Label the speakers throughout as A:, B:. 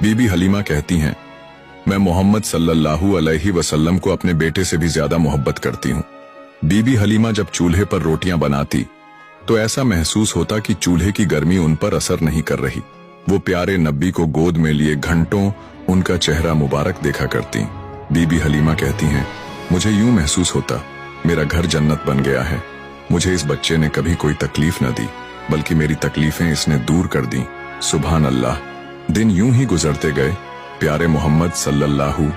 A: बीबी हलीमा कहती हैं, मैं मोहम्मद सल्लल्लाहु अलैहि वसल्लम को अपने बेटे से भी ज्यादा मोहब्बत करती हूँ। बीबी हलीमा जब चूल्हे पर रोटियां बनाती तो ऐसा महसूस होता कि चूल्हे की गर्मी उन पर असर नहीं कर रही। वो प्यारे नबी को गोद में लिए घंटों उनका चेहरा मुबारक देखा करती। बीबी हलीमा कहती हैं, मुझे यूं महसूस होता मेरा घर जन्नत बन गया है। मुझे इस बच्चे ने कभी कोई तकलीफ न दी, बल्कि मेरी तकलीफें इसने दूर कर दी। सुभान अल्लाह। दिन यूं ही गुजरते गए। प्यारे मोहम्मद सल्लल्लाहु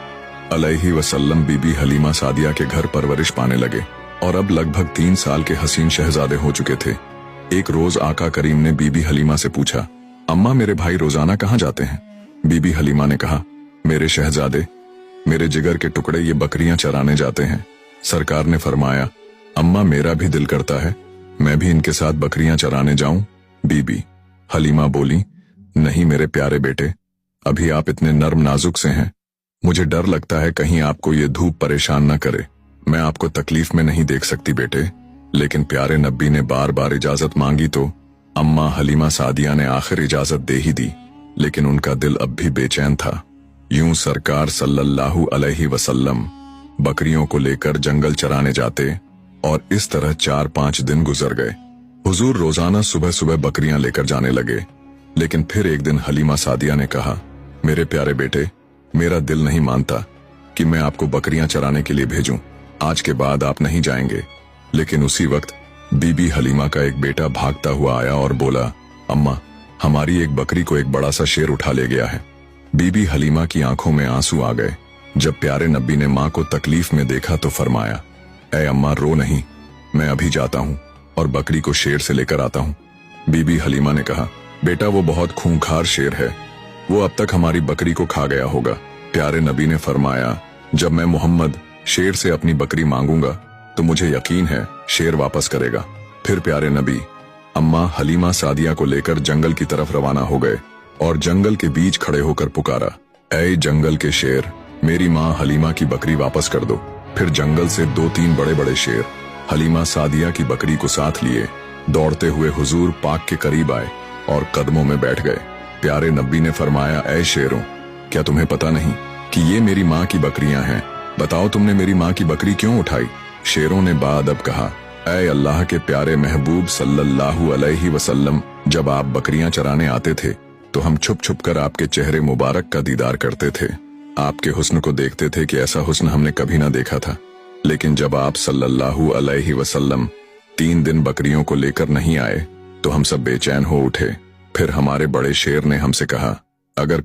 A: अलैहि वसल्लम बीबी हलीमा सादिया के घर परवरिश पाने लगे और अब लगभग 3 साल के हसीन शहजादे हो चुके थे। एक रोज आका करीम ने बीबी हलीमा से पूछा, अम्मा मेरे भाई रोजाना कहाँ जाते हैं? बीबी हलीमा ने कहा, मेरे शहजादे, मेरे जिगर के टुकड़े ये बकरियां चराने जाते हैं। सरकार ने फरमाया, अम्मा मेरा भी दिल करता है मैं भी इनके साथ बकरियां चराने जाऊं। बीबी हलीमा बोली, नहीं मेरे प्यारे बेटे, अभी आप इतने नर्म नाजुक से हैं, मुझे डर लगता है कहीं आपको ये धूप परेशान न करे। मैं आपको तकलीफ में नहीं देख सकती बेटे। लेकिन प्यारे नबी ने बार बार इजाजत मांगी तो अम्मा हलीमा सादिया ने आखिर इजाजत दे ही दी, लेकिन उनका दिल अब भी बेचैन था। यूं सरकार सल्लल्लाहु अलैहि वसल्लम बकरियों को लेकर जंगल चराने जाते और इस तरह 4-5 दिन गुजर गए। हुजूर रोजाना सुबह सुबह बकरियां लेकर जाने लगे, लेकिन फिर एक दिन हलीमा सादिया ने कहा, मेरे प्यारे बेटे, मेरा दिल नहीं मानता कि मैं आपको बकरियां चराने के लिए भेजूं। आज के बाद आप नहीं जाएंगे। लेकिन उसी वक्त बीबी हलीमा का एक बेटा भागता हुआ आया और बोला, अम्मा हमारी एक बकरी को एक बड़ा सा शेर उठा ले गया है। बीबी हलीमा की आंखों में आंसू आ गए। जब प्यारे नबी ने मां को तकलीफ में देखा तो फरमाया, ऐ अम्मा रो नहीं, मैं अभी जाता हूं और बकरी को शेर से लेकर आता हूं। बीबी हलीमा ने कहा, बेटा वो बहुत खूंखार शेर है, वो अब तक हमारी बकरी को खा गया होगा। प्यारे नबी ने फरमाया, जब मैं मोहम्मद शेर से अपनी बकरी मांगूंगा तो मुझे यकीन है शेर वापस करेगा। फिर प्यारे नबी अम्मा हलीमा सादिया को लेकर जंगल की तरफ रवाना हो गए और जंगल के बीच खड़े होकर पुकारा, ऐ जंगल के शेर, मेरी माँ हलीमा की बकरी वापस कर दो। फिर जंगल से 2-3 बड़े बड़े शेर हलीमा सादिया की बकरी को साथ लिए दौड़ते हुए हुजूर पाक के करीब आए और कदमों में बैठ गए। प्यारे नबी ने फरमाया, ऐ शेरों, क्या तुम्हें पता नहीं कि ये मेरी माँ की बकरियां हैं? बताओ तुमने मेरी माँ की बकरी क्यों उठाई? शेरों ने बादब कहा, ऐ अल्लाह के प्यारे महबूब सल्लल्लाहु अलैहि वसल्लम, जब आप बकरियां चराने आते थे तो हम छुप छुप कर आपके चेहरे मुबारक का दीदार करते थे। आपके हुस्न को देखते थे कि ऐसा हुस्न हमने कभी ना देखा था। लेकिन जब आप सल्लल्लाहु अलैहि वसल्लम 3 दिन बकरियों को लेकर नहीं आए तो हम सब बेचैन हो उठे। फिर हमारे बड़े शेर ने हमसे कहा, अगर